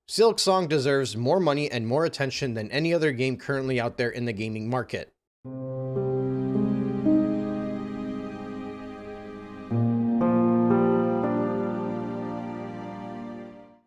Silksong deserves more money and more attention than any other game currently out there in the gaming market.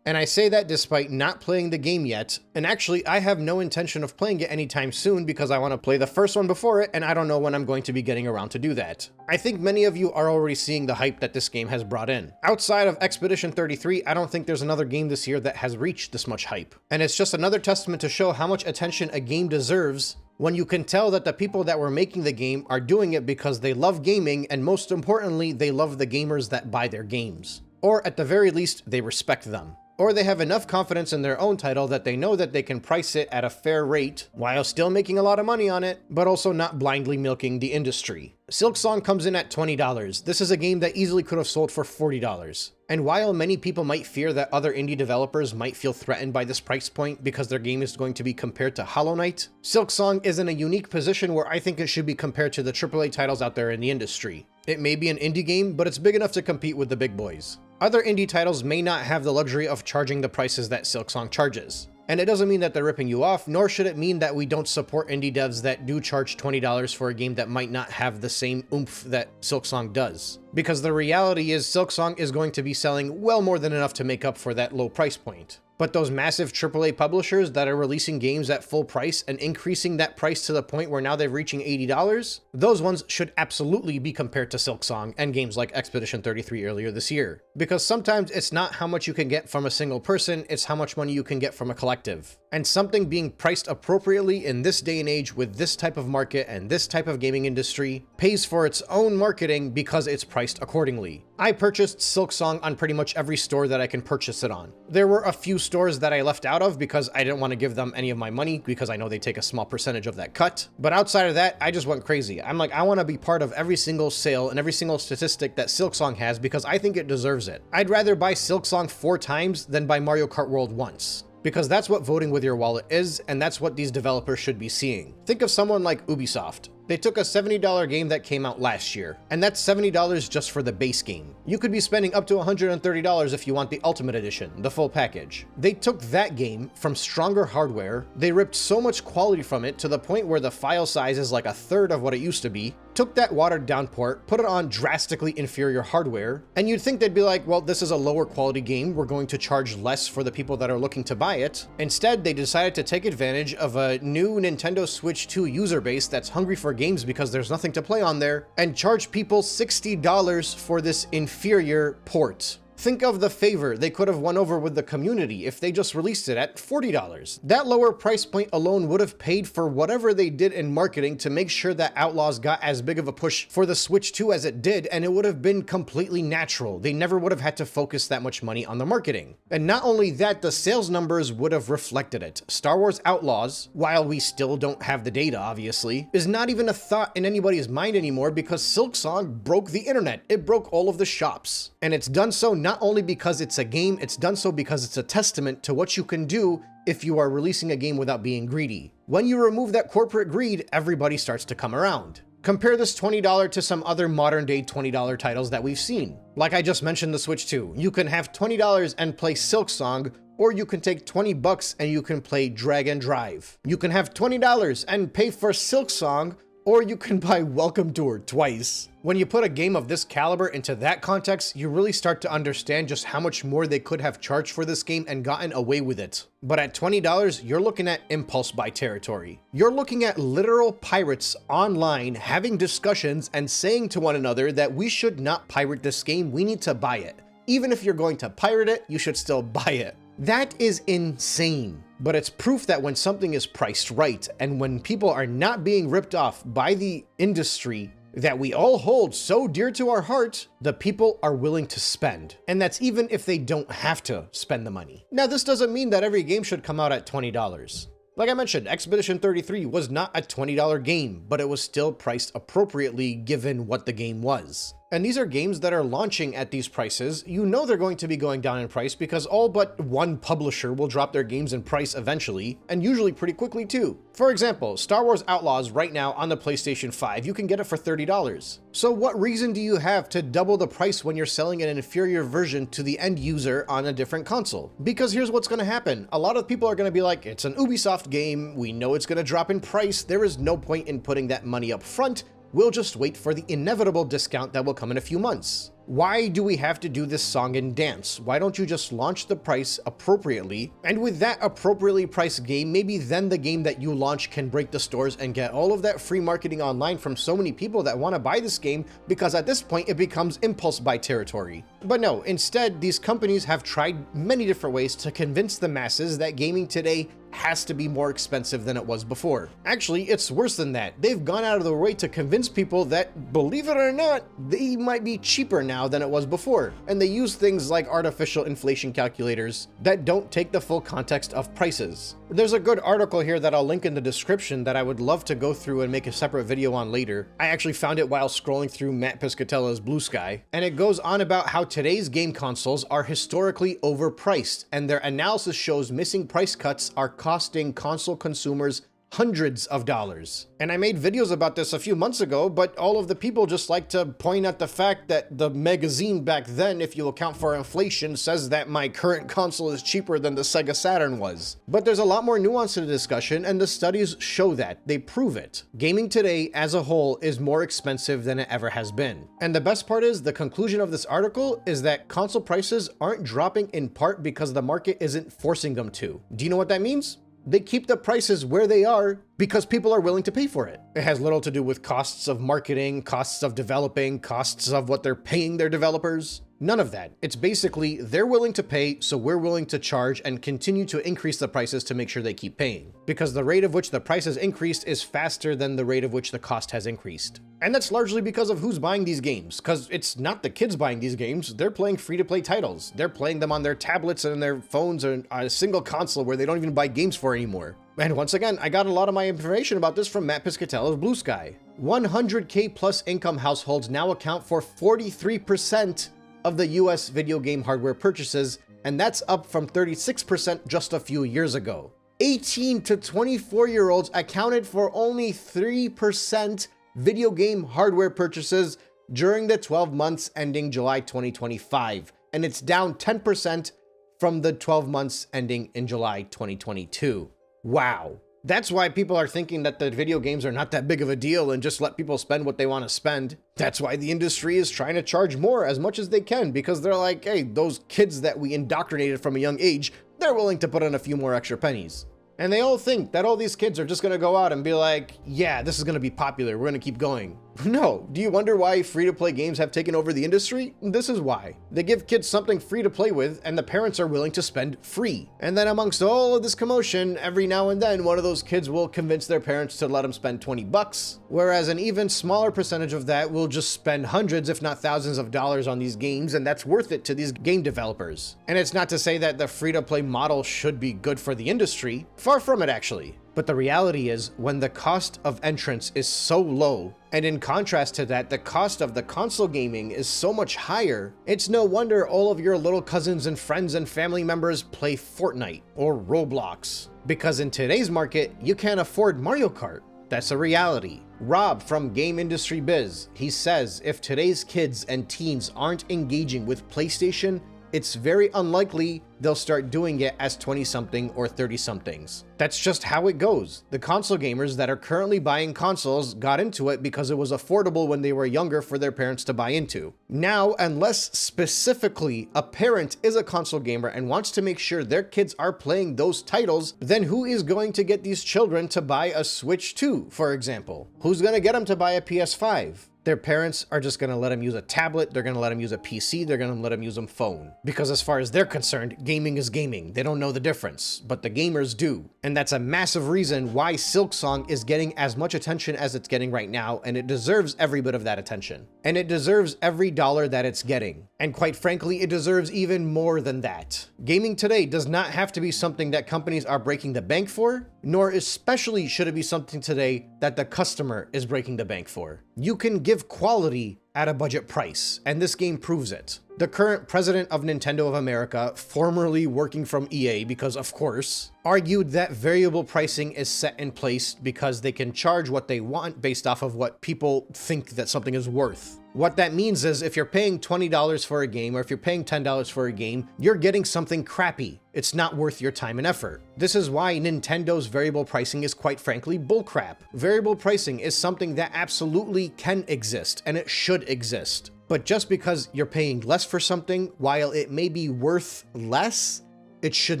And I say that despite not playing the game yet, and actually I have no intention of playing it anytime soon because I want to play the first one before it, and I don't know when I'm going to be getting around to do that. I think many of you are already seeing the hype that this game has brought in. Outside of Expedition 33, I don't think there's another game this year that has reached this much hype. And it's just another testament to show how much attention a game deserves when you can tell that the people that were making the game are doing it because they love gaming, and most importantly, they love the gamers that buy their games. Or at the very least, they respect them. Or they have enough confidence in their own title that they know that they can price it at a fair rate while still making a lot of money on it, but also not blindly milking the industry. Silksong comes in at $20. This is a game that easily could have sold for $40. And while many people might fear that other indie developers might feel threatened by this price point because their game is going to be compared to Hollow Knight, Silksong is in a unique position where I think it should be compared to the AAA titles out there in the industry. It may be an indie game, but it's big enough to compete with the big boys. Other indie titles may not have the luxury of charging the prices that Silksong charges. And it doesn't mean that they're ripping you off, nor should it mean that we don't support indie devs that do charge $20 for a game that might not have the same oomph that Silksong does. Because the reality is Silksong is going to be selling well more than enough to make up for that low price point. But those massive AAA publishers that are releasing games at full price and increasing that price to the point where now they're reaching $80, those ones should absolutely be compared to Silksong and games like Expedition 33 earlier this year. Because sometimes it's not how much you can get from a single person, it's how much money you can get from a collective. And something being priced appropriately in this day and age with this type of market and this type of gaming industry pays for its own marketing because it's priced accordingly. I purchased Silksong on pretty much every store that I can purchase it on. There were a few stores that I left out of because I didn't want to give them any of my money because I know they take a small percentage of that cut. But outside of that, I just went crazy. I'm like, I want to be part of every single sale and every single statistic that Silksong has because I think it deserves it. I'd rather buy Silksong 4 times than buy Mario Kart World once. Because that's what voting with your wallet is, and that's what these developers should be seeing. Think of someone like Ubisoft. They took a $70 game that came out last year, and that's $70 just for the base game. You could be spending up to $130 if you want the Ultimate Edition, the full package. They took that game from stronger hardware, they ripped so much quality from it to the point where the file size is like a third of what it used to be, took that watered down port, put it on drastically inferior hardware, and you'd think they'd be like, well, this is a lower quality game, we're going to charge less for the people that are looking to buy it. Instead, they decided to take advantage of a new Nintendo Switch 2 user base that's hungry for games because there's nothing to play on there, and charge people $60 for this inferior port. Think of the favor they could have won over with the community if they just released it at $40. That lower price point alone would have paid for whatever they did in marketing to make sure that Outlaws got as big of a push for the Switch 2 as it did, and it would have been completely natural. They never would have had to focus that much money on the marketing. And not only that, the sales numbers would have reflected it. Star Wars Outlaws, while we still don't have the data obviously, is not even a thought in anybody's mind anymore because Silksong broke the internet. It broke all of the shops. And it's done so not only because it's a game, it's done so because it's a testament to what you can do if you are releasing a game without being greedy. When you remove that corporate greed, everybody starts to come around. Compare this $20 to some other modern day $20 titles that we've seen. Like I just mentioned the Switch 2. You can have $20 and play Silksong, or you can take $20 and you can play Drag and Drive. You can have $20 and pay for Silksong, or you can buy Welcome Tour twice. When you put a game of this caliber into that context, you really start to understand just how much more they could have charged for this game and gotten away with it. But at $20, you're looking at impulse buy territory. You're looking at literal pirates online having discussions and saying to one another that we should not pirate this game, we need to buy it. Even if you're going to pirate it, you should still buy it. That is insane. But it's proof that when something is priced right, and when people are not being ripped off by the industry that we all hold so dear to our heart, the people are willing to spend. And that's even if they don't have to spend the money. Now, this doesn't mean that every game should come out at $20. Like I mentioned, Expedition 33 was not a $20 game, but it was still priced appropriately given what the game was. And these are games that are launching at these prices. You know they're going to be going down in price because all but one publisher will drop their games in price eventually, and usually pretty quickly too. For example, Star Wars Outlaws right now on the PlayStation 5, you can get it for $30. So what reason do you have to double the price when you're selling an inferior version to the end user on a different console? Because here's what's going to happen. A lot of people are going to be like, it's an Ubisoft game, we know it's going to drop in price, there is no point in putting that money up front, we'll just wait for the inevitable discount that will come in a few months. Why do we have to do this song and dance? Why don't you just launch the price appropriately? And with that appropriately priced game, maybe then the game that you launch can break the stores and get all of that free marketing online from so many people that want to buy this game, because at this point it becomes impulse buy territory. But no, instead, these companies have tried many different ways to convince the masses that gaming today has to be more expensive than it was before. Actually, it's worse than that. They've gone out of their way to convince people that, believe it or not, they might be cheaper now than it was before. And they use things like artificial inflation calculators that don't take the full context of prices. There's a good article here that I'll link in the description that I would love to go through and make a separate video on later. I actually found it while scrolling through Matt Piscatella's Blue Sky, and it goes on about how today's game consoles are historically overpriced, and their analysis shows missing price cuts are costing console consumers hundreds of dollars. And I made videos about this a few months ago, but all of the people just like to point at the fact that the magazine back then, if you account for inflation, says that my current console is cheaper than the Sega Saturn was. But there's a lot more nuance to the discussion, and the studies show that. They prove it. Gaming today as a whole is more expensive than it ever has been. And the best part is, the conclusion of this article is that console prices aren't dropping in part because the market isn't forcing them to. Do you know what that means? They keep the prices where they are because people are willing to pay for it. It has little to do with costs of marketing, costs of developing, costs of what they're paying their developers. None of that. It's basically they're willing to pay, so we're willing to charge and continue to increase the prices to make sure they keep paying. Because the rate of which the price has increased is faster than the rate of which the cost has increased. And that's largely because of who's buying these games, because it's not the kids buying these games, they're playing free-to-play titles. They're playing them on their tablets and their phones or on a single console where they don't even buy games for anymore. And once again, I got a lot of my information about this from Matt Piscatella's Blue Sky. 100K plus income households now account for 43% of the US video game hardware purchases, and that's up from 36% just a few years ago. 18 to 24-year-olds accounted for only 3% video game hardware purchases during the 12 months ending July 2025, and it's down 10% from the 12 months ending in July 2022. Wow. That's why people are thinking that the video games are not that big of a deal and just let people spend what they want to spend. That's why the industry is trying to charge more as much as they can, because they're like, hey, those kids that we indoctrinated from a young age, they're willing to put in a few more extra pennies. And they all think that all these kids are just going to go out and be like, yeah, this is going to be popular, we're going to keep going. No. Do you wonder why free-to-play games have taken over the industry? This is why. They give kids something free to play with, and the parents are willing to spend free. And then amongst all of this commotion, every now and then, one of those kids will convince their parents to let them spend 20 bucks, whereas an even smaller percentage of that will just spend hundreds, if not thousands of dollars on these games, and that's worth it to these game developers. And it's not to say that the free-to-play model should be good for the industry. Far from it, actually. But the reality is, when the cost of entrance is so low, and in contrast to that, the cost of the console gaming is so much higher, it's no wonder all of your little cousins and friends and family members play Fortnite or Roblox. Because in today's market, you can't afford Mario Kart. That's a reality. Rob from Game Industry Biz, he says if today's kids and teens aren't engaging with PlayStation, it's very unlikely they'll start doing it as 20-something or 30-somethings. That's just how it goes. The console gamers that are currently buying consoles got into it because it was affordable when they were younger for their parents to buy into. Now, unless specifically a parent is a console gamer and wants to make sure their kids are playing those titles, then who is going to get these children to buy a Switch 2, for example? Who's going to get them to buy a PS5? Their parents are just going to let them use a tablet, they're going to let them use a PC, they're going to let them use a phone. Because as far as they're concerned, gaming is gaming. They don't know the difference, but the gamers do. And that's a massive reason why Silksong is getting as much attention as it's getting right now, and it deserves every bit of that attention. And it deserves every dollar that it's getting. And quite frankly, it deserves even more than that. Gaming today does not have to be something that companies are breaking the bank for, nor especially should it be something today that the customer is breaking the bank for. You can give quality at a budget price, and this game proves it. The current president of Nintendo of America, formerly working from EA because of course, argued that variable pricing is set in place because they can charge what they want based off of what people think that something is worth. What that means is if you're paying $20 for a game or if you're paying $10 for a game, you're getting something crappy. It's not worth your time and effort. This is why Nintendo's variable pricing is quite frankly bullcrap. Variable pricing is something that absolutely can exist and it should exist. But just because you're paying less for something, while it may be worth less, it should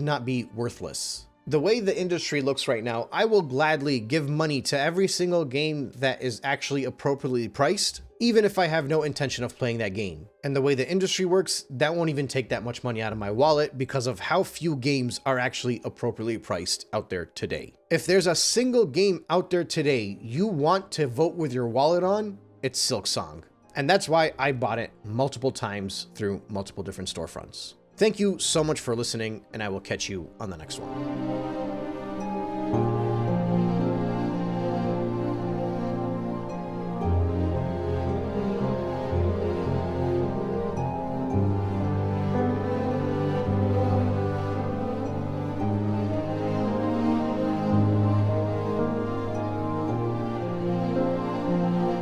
not be worthless. The way the industry looks right now, I will gladly give money to every single game that is actually appropriately priced, even if I have no intention of playing that game. And the way the industry works, that won't even take that much money out of my wallet because of how few games are actually appropriately priced out there today. If there's a single game out there today you want to vote with your wallet on, it's Silksong. And that's why I bought it multiple times through multiple different storefronts. Thank you so much for listening, and I will catch you on the next one.